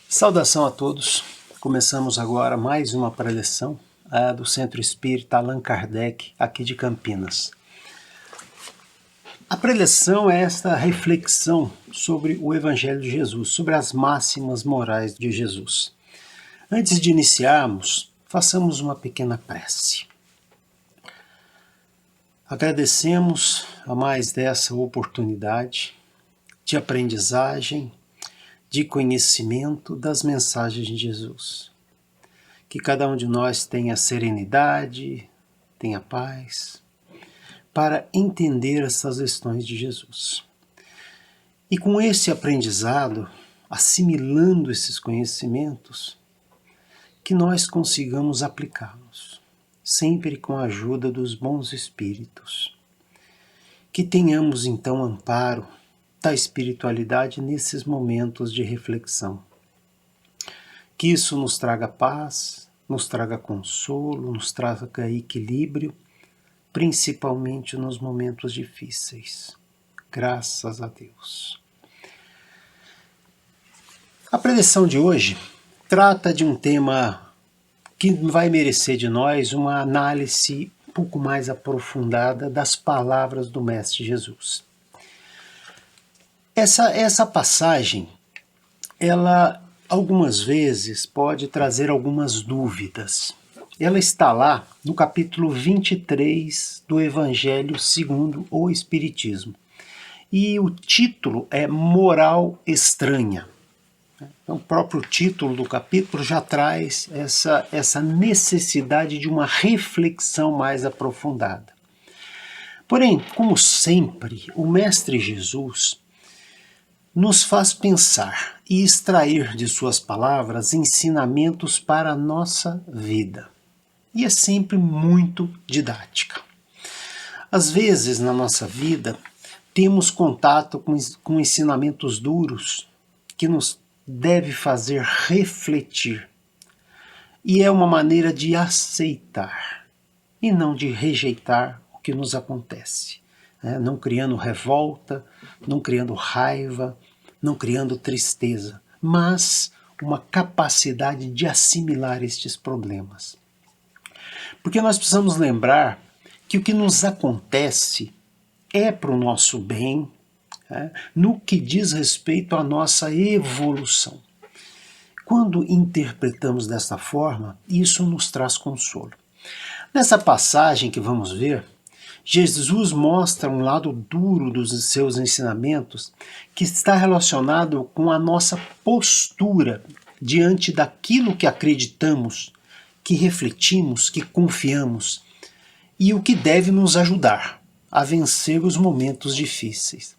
Saudação a todos. Começamos agora mais uma preleção do Centro Espírita Allan Kardec, aqui de Campinas. A preleção é esta reflexão sobre o Evangelho de Jesus, sobre as máximas morais de Jesus. Antes de iniciarmos, façamos uma pequena prece. Agradecemos a mais dessa oportunidade de aprendizagem, de conhecimento das mensagens de Jesus. Que cada um de nós tenha serenidade, tenha paz, para entender essas lições de Jesus. E com esse aprendizado, assimilando esses conhecimentos, que nós consigamos aplicá-los, sempre com a ajuda dos bons espíritos. Que tenhamos então amparo da espiritualidade nesses momentos de reflexão. Que isso nos traga paz, nos traga consolo, nos traga equilíbrio, principalmente nos momentos difíceis. Graças a Deus. A preleção de hoje trata de um tema que vai merecer de nós uma análise um pouco mais aprofundada das palavras do Mestre Jesus. Essa passagem, ela algumas vezes pode trazer algumas dúvidas. Ela está lá no capítulo 23 do Evangelho segundo o Espiritismo. E o título é Moral Estranha. Então, o próprio título do capítulo já traz essa necessidade de uma reflexão mais aprofundada. Porém, como sempre, o Mestre Jesus nos faz pensar e extrair de suas palavras ensinamentos para a nossa vida. E é sempre muito didática. Às vezes, na nossa vida, temos contato com ensinamentos duros que nos deve fazer refletir. E é uma maneira de aceitar e não de rejeitar o que nos acontece. Não criando revolta, não criando raiva, não criando tristeza, mas uma capacidade de assimilar estes problemas. Porque nós precisamos lembrar que o que nos acontece é para o nosso bem, no que diz respeito à nossa evolução. Quando interpretamos dessa forma, isso nos traz consolo. Nessa passagem que vamos ver, Jesus mostra um lado duro dos seus ensinamentos que está relacionado com a nossa postura diante daquilo que acreditamos, que refletimos, que confiamos e o que deve nos ajudar a vencer os momentos difíceis.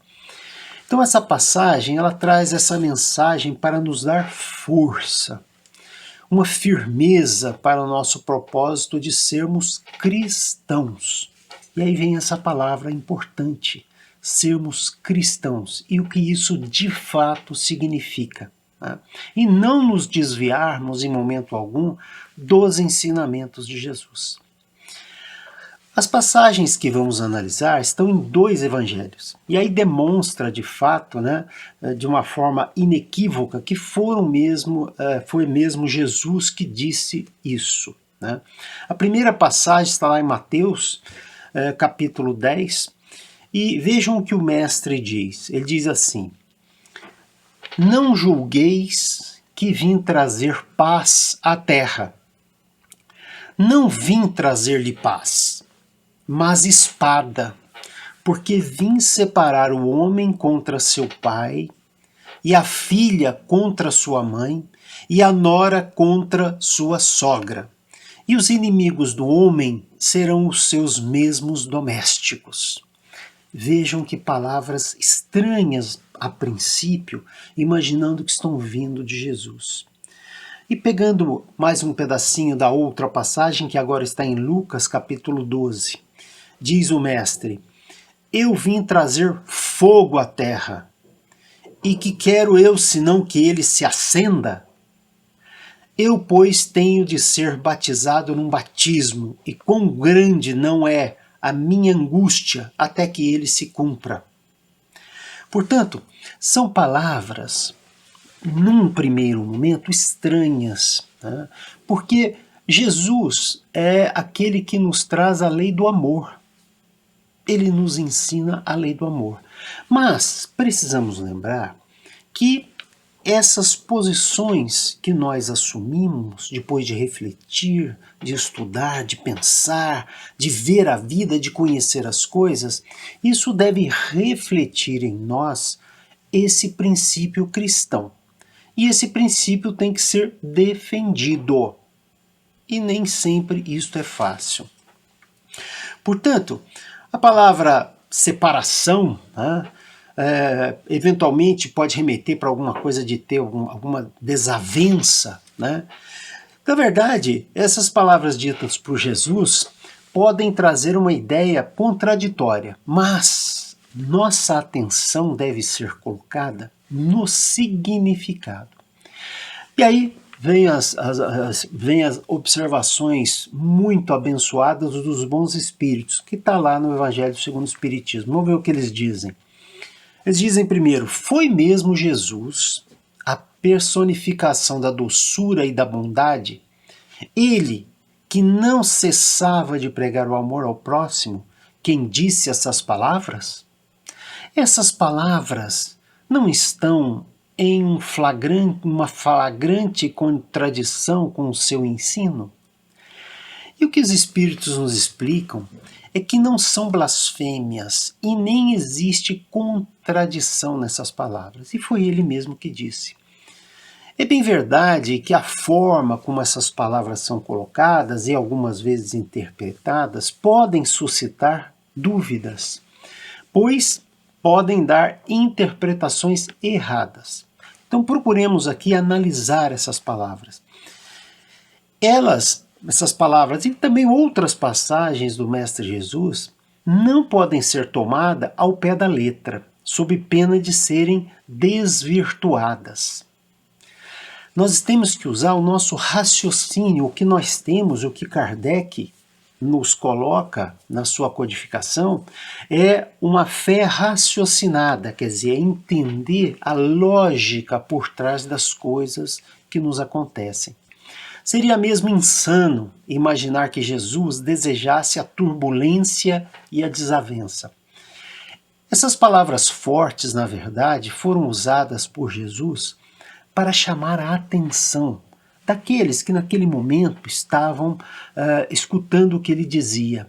Então essa passagem, ela traz essa mensagem para nos dar força, uma firmeza para o nosso propósito de sermos cristãos. E aí vem essa palavra importante, sermos cristãos, e o que isso de fato significa. E não nos desviarmos em momento algum dos ensinamentos de Jesus. As passagens que vamos analisar estão em 2 evangelhos, e aí demonstra de fato, de uma forma inequívoca, que foi mesmo Jesus que disse isso. A primeira passagem está lá em Mateus, capítulo 10, e vejam o que o mestre diz. Ele diz assim: não julgueis que vim trazer paz à terra. Não vim trazer-lhe paz, mas espada, porque vim separar o homem contra seu pai, e a filha contra sua mãe, e a nora contra sua sogra. E os inimigos do homem serão os seus mesmos domésticos. Vejam que palavras estranhas a princípio, imaginando que estão vindo de Jesus. E pegando mais um pedacinho da outra passagem, que agora está em Lucas capítulo 12, diz o mestre: eu vim trazer fogo à terra, e que quero eu senão que ele se acenda? Eu, pois, tenho de ser batizado num batismo, e quão grande não é a minha angústia até que ele se cumpra. Portanto, são palavras num primeiro momento, estranhas, né? Porque Jesus é aquele que nos traz a lei do amor. Ele nos ensina a lei do amor. Mas precisamos lembrar que essas posições que nós assumimos depois de refletir, de estudar, de pensar, de ver a vida, de conhecer as coisas, isso deve refletir em nós esse princípio cristão. E esse princípio tem que ser defendido. E nem sempre isto é fácil. Portanto, a palavra separação, né, eventualmente pode remeter para alguma coisa de ter alguma desavença, né? Na verdade, essas palavras ditas por Jesus podem trazer uma ideia contraditória, mas nossa atenção deve ser colocada no significado. E aí vem as observações muito abençoadas dos bons espíritos, que está lá no Evangelho segundo o Espiritismo. Vamos ver o que eles dizem. Eles dizem primeiro, foi mesmo Jesus a personificação da doçura e da bondade? Ele, que não cessava de pregar o amor ao próximo, quem disse essas palavras? Essas palavras não estão em uma flagrante contradição com o seu ensino? E o que os espíritos nos explicam é que não são blasfêmias e nem existe contradição nessas palavras. E foi ele mesmo que disse. É bem verdade que a forma como essas palavras são colocadas e algumas vezes interpretadas podem suscitar dúvidas, pois podem dar interpretações erradas. Então procuremos aqui analisar essas palavras. Essas palavras e também outras passagens do Mestre Jesus não podem ser tomadas ao pé da letra, sob pena de serem desvirtuadas. Nós temos que usar o nosso raciocínio, o que nós temos, o que Kardec nos coloca na sua codificação, é uma fé raciocinada, quer dizer, entender a lógica por trás das coisas que nos acontecem. Seria mesmo insano imaginar que Jesus desejasse a turbulência e a desavença. Essas palavras fortes, na verdade, foram usadas por Jesus para chamar a atenção daqueles que naquele momento estavam escutando o que ele dizia.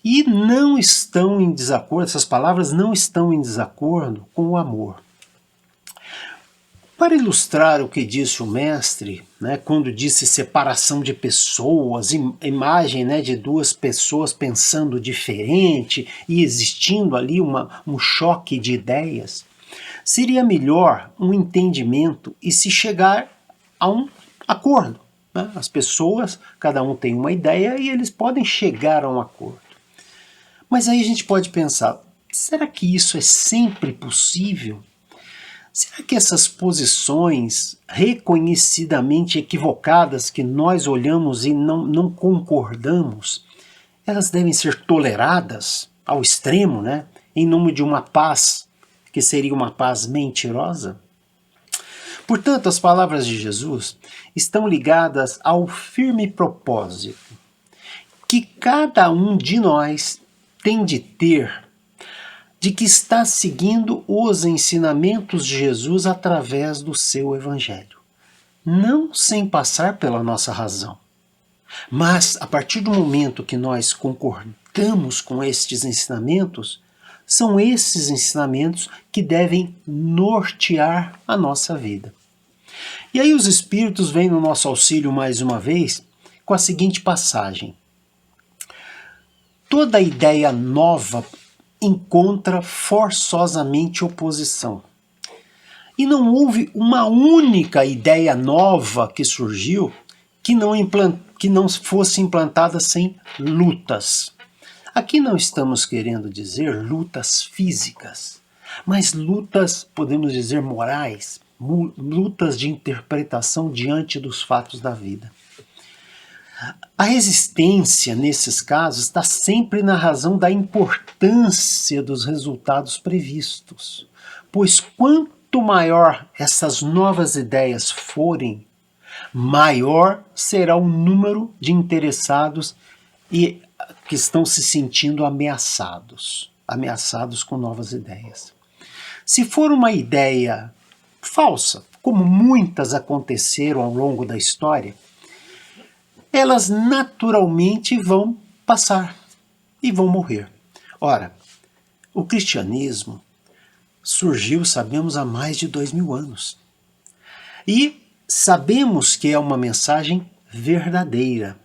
E não estão em desacordo, essas palavras não estão em desacordo com o amor. Para ilustrar o que disse o mestre, né, quando disse separação de pessoas, imagem, né, de duas pessoas pensando diferente e existindo ali um choque de ideias, seria melhor um entendimento e se chegar a um acordo. Né? As pessoas, cada um tem uma ideia e eles podem chegar a um acordo. Mas aí a gente pode pensar, será que isso é sempre possível? Será que essas posições reconhecidamente equivocadas que nós olhamos e não concordamos, elas devem ser toleradas ao extremo, né? Em nome de uma paz que seria uma paz mentirosa? Portanto, as palavras de Jesus estão ligadas ao firme propósito que cada um de nós tem de ter, de que está seguindo os ensinamentos de Jesus através do seu Evangelho. Não sem passar pela nossa razão. Mas, a partir do momento que nós concordamos com estes ensinamentos, são esses ensinamentos que devem nortear a nossa vida. E aí os Espíritos vêm no nosso auxílio mais uma vez com a seguinte passagem. Toda ideia nova encontra forçosamente oposição. E não houve uma única ideia nova que surgiu que não fosse implantada sem lutas. Aqui não estamos querendo dizer lutas físicas, mas lutas, podemos dizer, morais, lutas de interpretação diante dos fatos da vida. A resistência, nesses casos, está sempre na razão da importância dos resultados previstos, pois quanto quanto maior essas novas ideias forem, maior será o número de interessados e que estão se sentindo ameaçados com novas ideias. Se for uma ideia falsa, como muitas aconteceram ao longo da história, elas naturalmente vão passar e vão morrer. Ora, o cristianismo surgiu, sabemos, há mais de 2000 anos. E sabemos que é uma mensagem verdadeira,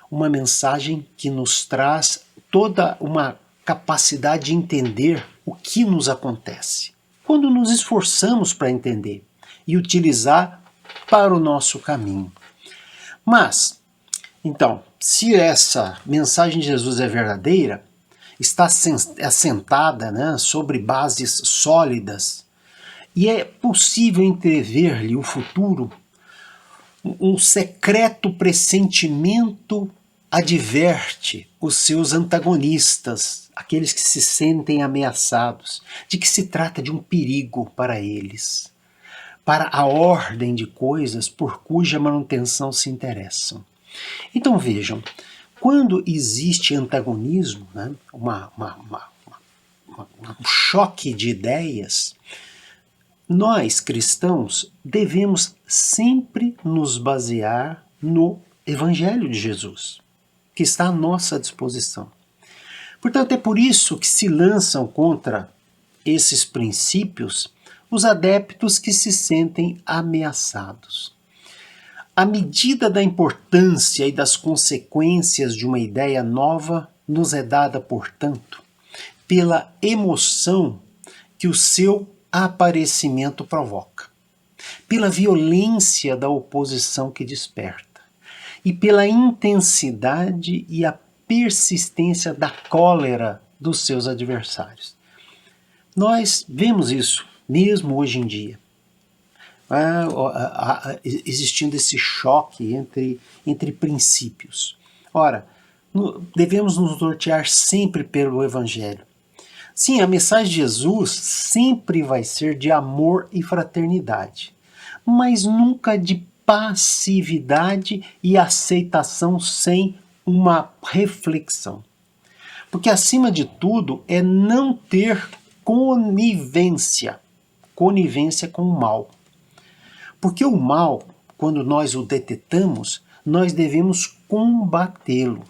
uma mensagem que nos traz toda uma capacidade de entender o que nos acontece, quando nos esforçamos para entender e utilizar para o nosso caminho. Mas, então, se essa mensagem de Jesus é verdadeira, está assentada, né, sobre bases sólidas, e é possível entrever-lhe o futuro, um secreto pressentimento adverte os seus antagonistas, aqueles que se sentem ameaçados, de que se trata de um perigo para eles, para a ordem de coisas por cuja manutenção se interessam. Então vejam, quando existe antagonismo, né, um choque de ideias, nós, cristãos, devemos sempre nos basear no Evangelho de Jesus, que está à nossa disposição. Portanto, é por isso que se lançam contra esses princípios os adeptos que se sentem ameaçados. A medida da importância e das consequências de uma ideia nova nos é dada, portanto, pela emoção que o seu aparecimento provoca, pela violência da oposição que desperta e pela intensidade e a persistência da cólera dos seus adversários. Nós vemos isso mesmo hoje em dia, existindo esse choque entre princípios. Ora, devemos nos nortear sempre pelo Evangelho. Sim, a mensagem de Jesus sempre vai ser de amor e fraternidade, mas nunca de passividade e aceitação sem uma reflexão. Porque, acima de tudo, é não ter conivência com o mal. Porque o mal, quando nós o detectamos, nós devemos combatê-lo.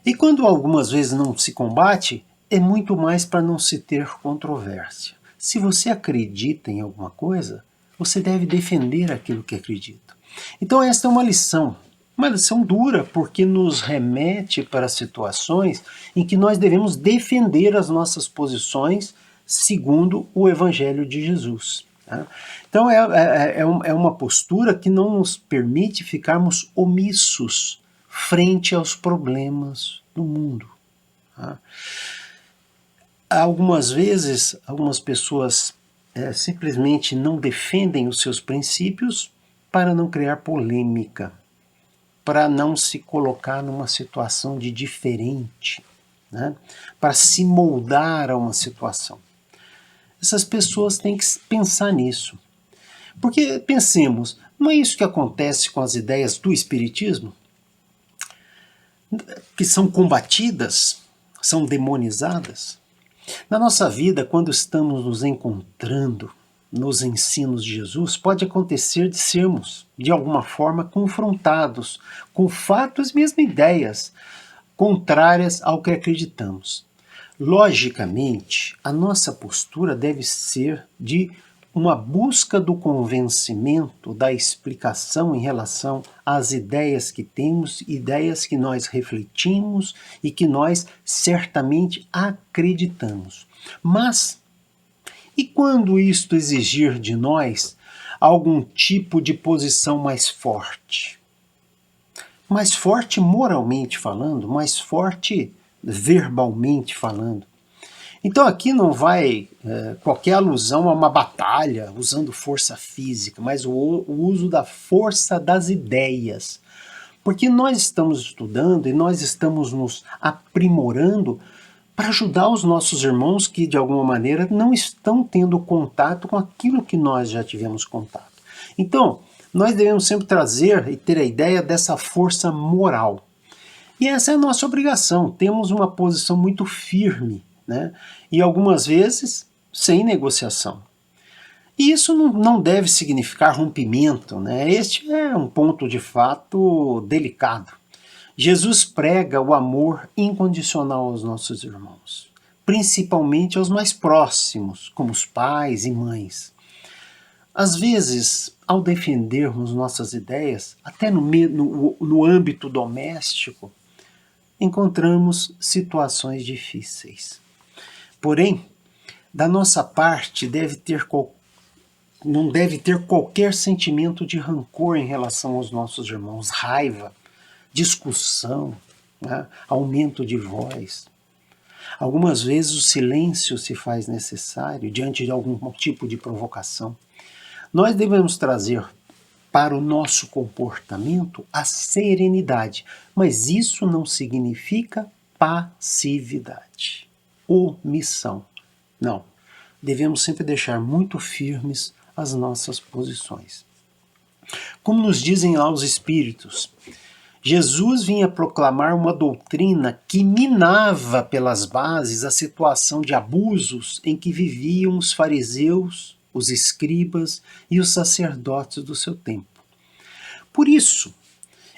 E quando algumas vezes não se combate, é muito mais para não se ter controvérsia. Se você acredita em alguma coisa, você deve defender aquilo que acredita. Então esta é uma lição dura, porque nos remete para situações em que nós devemos defender as nossas posições segundo o Evangelho de Jesus. Tá? Então é uma postura que não nos permite ficarmos omissos frente aos problemas do mundo. Tá? Algumas vezes, algumas pessoas simplesmente não defendem os seus princípios para não criar polêmica, para não se colocar numa situação de diferente, né? Para se moldar a uma situação. Essas pessoas têm que pensar nisso. Porque, pensemos, não é isso que acontece com as ideias do Espiritismo? Que são combatidas, são demonizadas? Na nossa vida, quando estamos nos encontrando nos ensinos de Jesus, pode acontecer de sermos, de alguma forma, confrontados com fatos e mesmo ideias contrárias ao que acreditamos. Logicamente, a nossa postura deve ser de uma busca do convencimento, da explicação em relação às ideias que temos, ideias que nós refletimos e que nós certamente acreditamos. Mas, e quando isto exigir de nós algum tipo de posição mais forte? Mais forte moralmente falando, mais forte verbalmente falando. Então aqui não vai qualquer alusão a uma batalha usando força física, mas o uso da força das ideias. Porque nós estamos estudando e nós estamos nos aprimorando para ajudar os nossos irmãos que, de alguma maneira, não estão tendo contato com aquilo que nós já tivemos contato. Então, nós devemos sempre trazer e ter a ideia dessa força moral. E essa é a nossa obrigação. Temos uma posição muito firme, né? E algumas vezes sem negociação. E isso não deve significar rompimento, né? Este é um ponto de fato delicado. Jesus prega o amor incondicional aos nossos irmãos, principalmente aos mais próximos, como os pais e mães. Às vezes, ao defendermos nossas ideias, até no âmbito doméstico, encontramos situações difíceis. Porém, da nossa parte não deve ter qualquer sentimento de rancor em relação aos nossos irmãos, raiva, discussão, né? Aumento de voz. Algumas vezes o silêncio se faz necessário diante de algum tipo de provocação. Nós devemos trazer para o nosso comportamento a serenidade, mas isso não significa passividade, omissão. Não, devemos sempre deixar muito firmes as nossas posições. Como nos dizem lá os Espíritos, Jesus vinha proclamar uma doutrina que minava pelas bases a situação de abusos em que viviam os fariseus, os escribas e os sacerdotes do seu tempo. Por isso,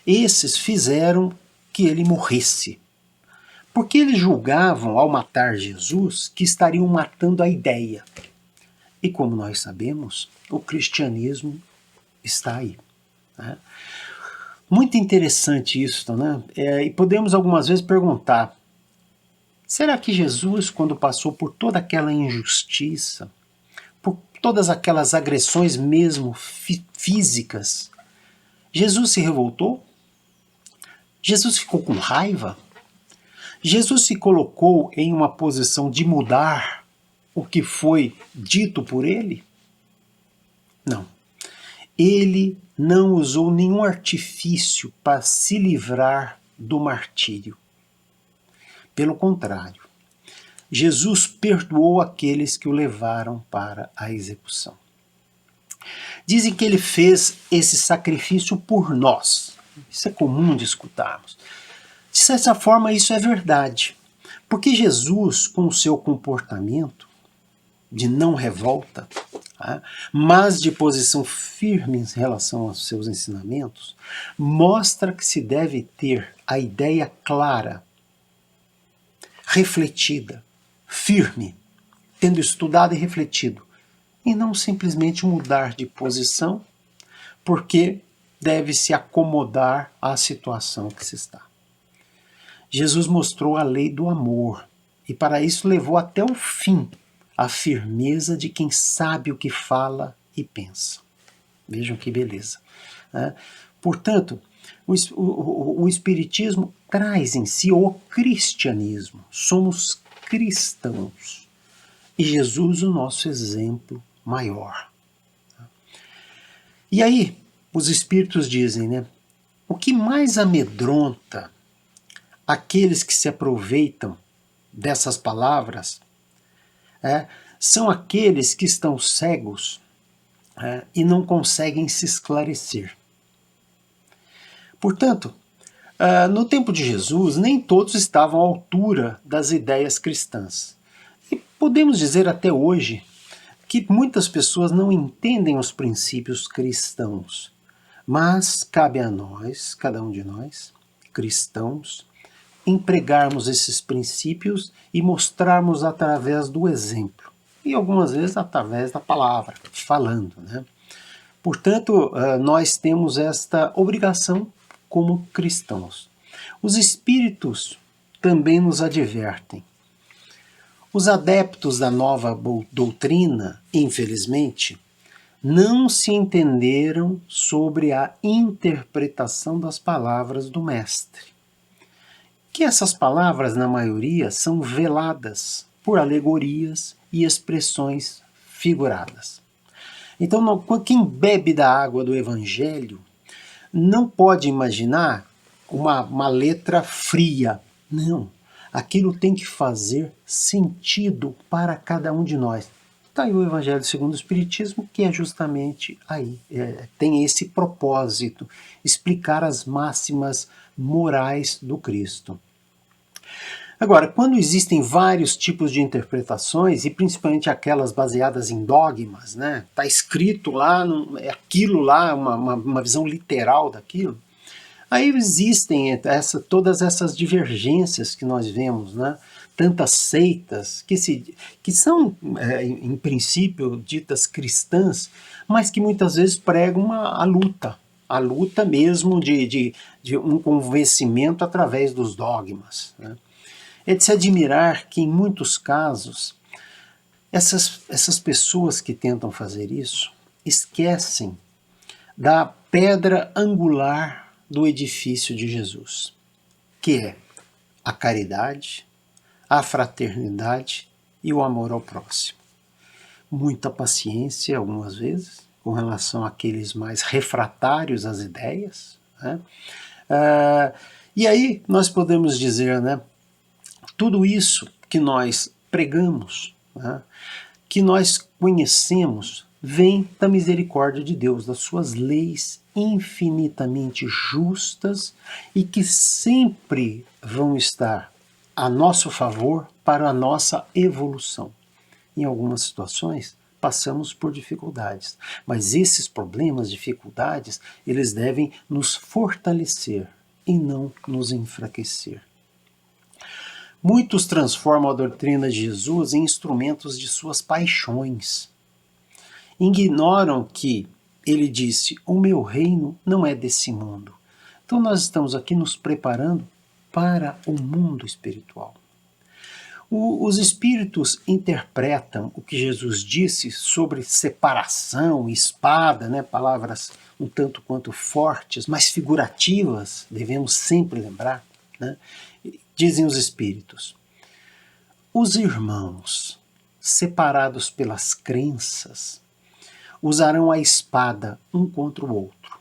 esses fizeram que ele morresse. Porque eles julgavam, ao matar Jesus, que estariam matando a ideia. E como nós sabemos, o cristianismo está aí, né? Muito interessante isso, né? E podemos algumas vezes perguntar, será que Jesus, quando passou por toda aquela injustiça, por todas aquelas agressões mesmo físicas, Jesus se revoltou? Jesus ficou com raiva? Jesus se colocou em uma posição de mudar o que foi dito por ele? Não. Ele não usou nenhum artifício para se livrar do martírio. Pelo contrário, Jesus perdoou aqueles que o levaram para a execução. Dizem que ele fez esse sacrifício por nós. Isso é comum de escutarmos. De certa forma, isso é verdade. Porque Jesus, com o seu comportamento de não revolta, mas de posição firme em relação aos seus ensinamentos, mostra que se deve ter a ideia clara, refletida, firme, tendo estudado e refletido, e não simplesmente mudar de posição, porque deve se acomodar à situação que se está. Jesus mostrou a lei do amor, e para isso levou até o fim a firmeza de quem sabe o que fala e pensa. Vejam que beleza, né? Portanto, o Espiritismo traz em si o cristianismo. Somos cristãos. E Jesus o nosso exemplo maior. E aí, os Espíritos dizem, né? O que mais amedronta aqueles que se aproveitam dessas palavras são aqueles que estão cegos e não conseguem se esclarecer. Portanto, no tempo de Jesus, nem todos estavam à altura das ideias cristãs. E podemos dizer até hoje que muitas pessoas não entendem os princípios cristãos. Mas cabe a nós, cada um de nós, cristãos, empregarmos esses princípios e mostrarmos através do exemplo. E algumas vezes através da palavra, falando, né? Portanto, nós temos esta obrigação como cristãos. Os Espíritos também nos advertem. Os adeptos da nova doutrina, infelizmente, não se entenderam sobre a interpretação das palavras do Mestre. Que essas palavras, na maioria, são veladas por alegorias e expressões figuradas. Então, quem bebe da água do Evangelho não pode imaginar uma letra fria. Não. aquilo tem que fazer sentido para cada um de nós. Está aí o Evangelho segundo o Espiritismo, que é justamente aí, tem esse propósito, explicar as máximas morais do Cristo. Agora, quando existem vários tipos de interpretações, e principalmente aquelas baseadas em dogmas, né? Está escrito lá, é aquilo lá, uma visão literal daquilo, aí existem todas essas divergências que nós vemos, né? Tantas seitas que são, em princípio, ditas cristãs, mas que muitas vezes pregam a luta mesmo de um convencimento através dos dogmas, né? É de se admirar que, em muitos casos, essas pessoas que tentam fazer isso esquecem da pedra angular do edifício de Jesus, que é a caridade, a fraternidade e o amor ao próximo. Muita paciência, algumas vezes, com relação àqueles mais refratários às ideias, né? E aí nós podemos dizer, né, tudo isso que nós pregamos, né, que nós conhecemos, vem da misericórdia de Deus, das suas leis infinitamente justas e que sempre vão estar a nosso favor para a nossa evolução. Em algumas situações, passamos por dificuldades, mas esses problemas, dificuldades, eles devem nos fortalecer e não nos enfraquecer. Muitos transformam a doutrina de Jesus em instrumentos de suas paixões. Ignoram que ele disse: o meu reino não é desse mundo. Então nós estamos aqui nos preparando para o mundo espiritual. Os espíritos interpretam o que Jesus disse sobre separação, espada, né, palavras um tanto quanto fortes, mas figurativas, devemos sempre lembrar, né? Dizem os espíritos: os irmãos, separados pelas crenças, usarão a espada um contra o outro,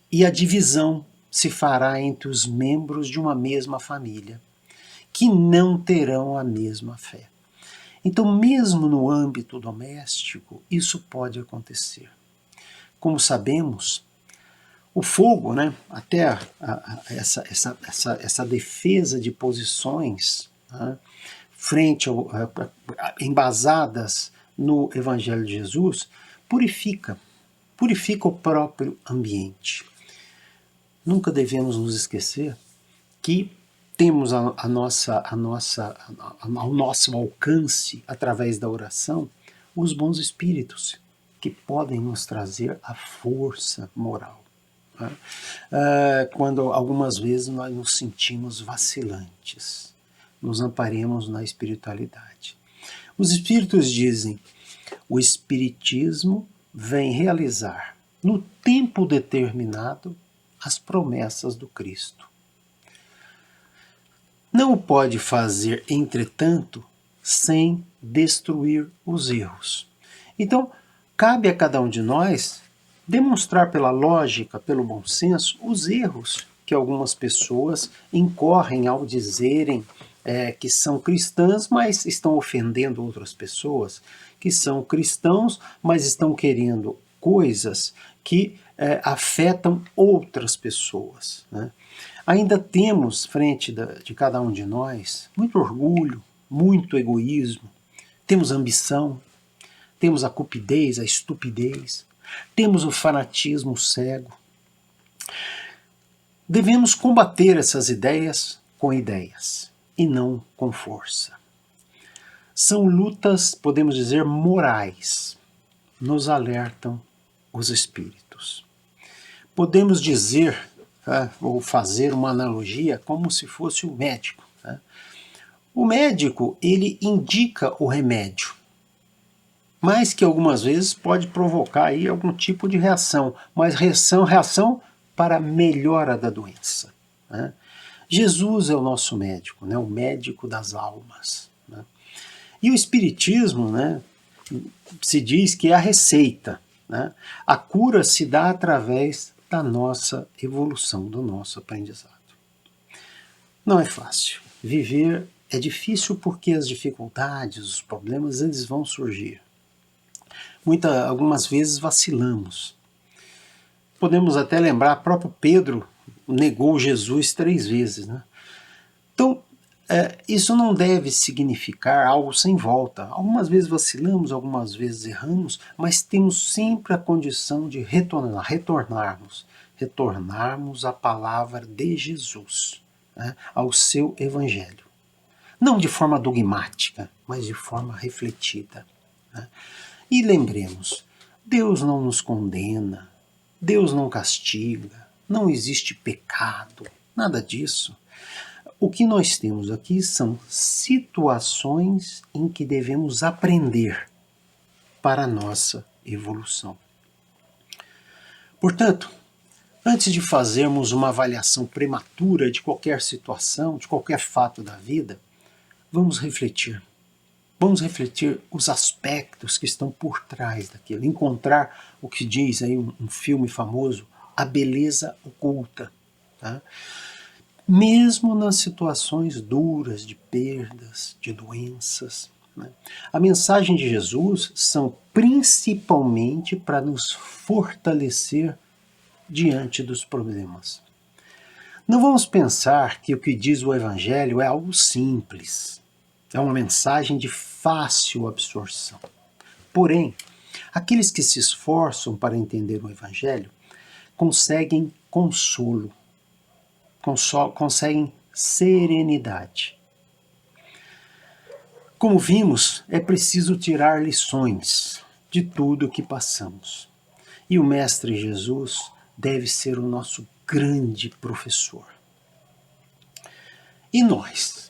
e a divisão se fará entre os membros de uma mesma família, que não terão a mesma fé. Então, mesmo no âmbito doméstico, isso pode acontecer. Como sabemos, o fogo, né, até essa defesa de posições, né, frente embasadas no Evangelho de Jesus, purifica o próprio ambiente. Nunca devemos nos esquecer que temos ao nosso alcance, através da oração, os bons espíritos, que podem nos trazer a força moral. Quando algumas vezes nós nos sentimos vacilantes, nos amparemos na espiritualidade. Os espíritos dizem: o espiritismo vem realizar no tempo determinado as promessas do Cristo. Não o pode fazer, entretanto, sem destruir os erros. Então, cabe a cada um de nós demonstrar pela lógica, pelo bom senso, os erros que algumas pessoas incorrem ao dizerem que são cristãs, mas estão ofendendo outras pessoas, que são cristãos, mas estão querendo coisas que afetam outras pessoas, né? Ainda temos, frente de cada um de nós, muito orgulho, muito egoísmo, temos ambição, temos a cupidez, a estupidez, temos o fanatismo cego. Devemos combater essas ideias com ideias e não com força. São lutas, podemos dizer, morais, nos alertam os espíritos. Podemos dizer, ou fazer uma analogia, como se fosse o médico. O médico, ele indica o remédio, mas que algumas vezes pode provocar aí algum tipo de reação, mas reação para a melhora da doença, né? Jesus é o nosso médico, né? O médico das almas, né? E o Espiritismo, né, se diz que é a receita, né? A cura se dá através da nossa evolução, do nosso aprendizado. Não é fácil. Viver É difícil porque as dificuldades, os problemas, eles vão surgir. Algumas vezes vacilamos. Podemos até lembrar, próprio Pedro negou Jesus 3 vezes, né? Então, isso não deve significar algo sem volta. Algumas vezes vacilamos, algumas vezes erramos, mas temos sempre a condição de retornarmos à palavra de Jesus, né, ao seu evangelho. Não de forma dogmática, mas de forma refletida, né? E lembremos, Deus não nos condena, Deus não castiga, não existe pecado, nada disso. O que nós temos aqui são situações em que devemos aprender para a nossa evolução. Portanto, antes de fazermos uma avaliação prematura de qualquer situação, de qualquer fato da vida, vamos refletir. Vamos refletir os aspectos que estão por trás daquilo. Encontrar o que diz aí um filme famoso, a beleza oculta. Tá? Mesmo nas situações duras de perdas, de doenças, né? A mensagem de Jesus são principalmente para nos fortalecer diante dos problemas. Não vamos pensar que o que diz o Evangelho é algo simples. É uma mensagem de fácil absorção. Porém, aqueles que se esforçam para entender o Evangelho conseguem consolo, conseguem serenidade. Como vimos, é preciso tirar lições de tudo o que passamos. E o Mestre Jesus deve ser o nosso grande professor. E nós?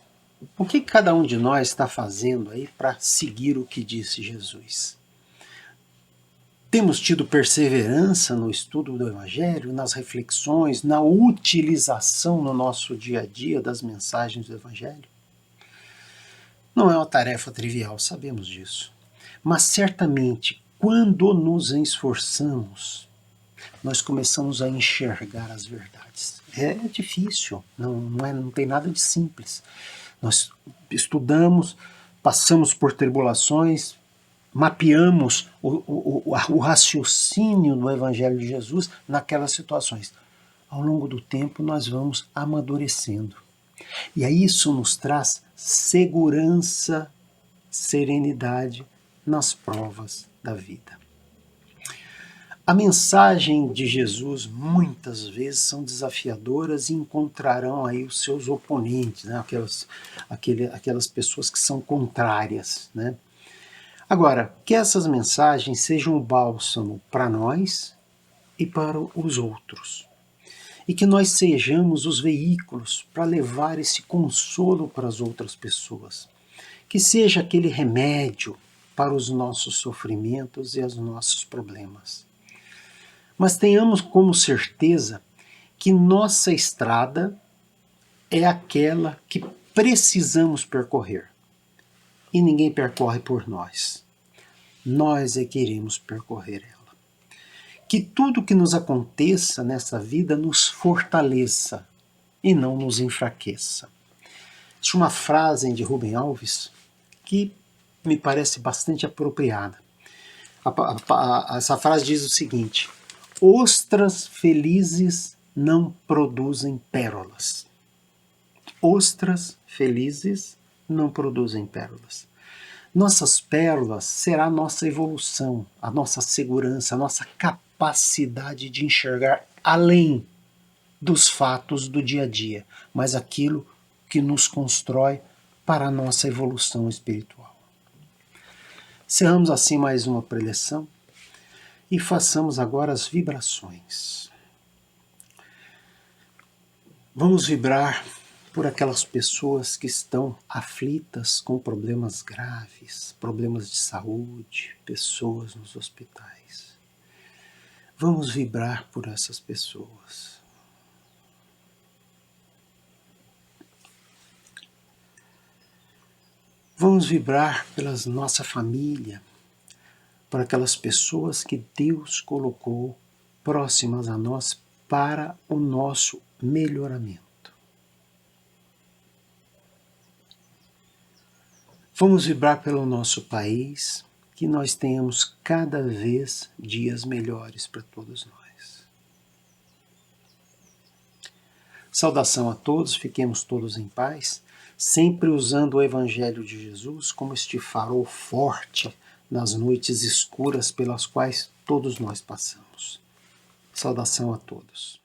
O que cada um de nós está fazendo aí para seguir o que disse Jesus? Temos tido perseverança no estudo do Evangelho, nas reflexões, na utilização no nosso dia a dia das mensagens do Evangelho? Não é uma tarefa trivial, sabemos disso. Mas certamente, quando nos esforçamos, nós começamos a enxergar as verdades. É difícil, não tem nada de simples. Nós estudamos, passamos por tribulações, mapeamos o raciocínio do Evangelho de Jesus naquelas situações. Ao longo do tempo nós vamos amadurecendo. E aí isso nos traz segurança, serenidade nas provas da vida. A mensagem de Jesus muitas vezes são desafiadoras e encontrarão aí os seus oponentes, né? aquelas pessoas que são contrárias, né? Agora, que essas mensagens sejam um bálsamo para nós e para os outros. E que nós sejamos os veículos para levar esse consolo para as outras pessoas. Que seja aquele remédio para os nossos sofrimentos e os nossos problemas. Mas tenhamos como certeza que nossa estrada é aquela que precisamos percorrer. E ninguém percorre por nós. Nós é que iremos percorrer ela. Que tudo que nos aconteça nessa vida nos fortaleça e não nos enfraqueça. Existe uma frase de Rubem Alves que me parece bastante apropriada. Essa frase diz o seguinte: ostras felizes não produzem pérolas. Ostras felizes não produzem pérolas. Nossas pérolas será a nossa evolução, a nossa segurança, a nossa capacidade de enxergar além dos fatos do dia a dia, mas aquilo que nos constrói para a nossa evolução espiritual. Encerramos assim mais uma preleção e façamos agora as vibrações. Vamos vibrar por aquelas pessoas que estão aflitas com problemas graves, problemas de saúde, pessoas nos hospitais. Vamos vibrar por essas pessoas. Vamos vibrar pela nossa família, por aquelas pessoas que Deus colocou próximas a nós para o nosso melhoramento. Vamos vibrar pelo nosso país, que nós tenhamos cada vez dias melhores para todos nós. Saudação a todos, fiquemos todos em paz, sempre usando o Evangelho de Jesus como este farol forte nas noites escuras pelas quais todos nós passamos. Saudação a todos.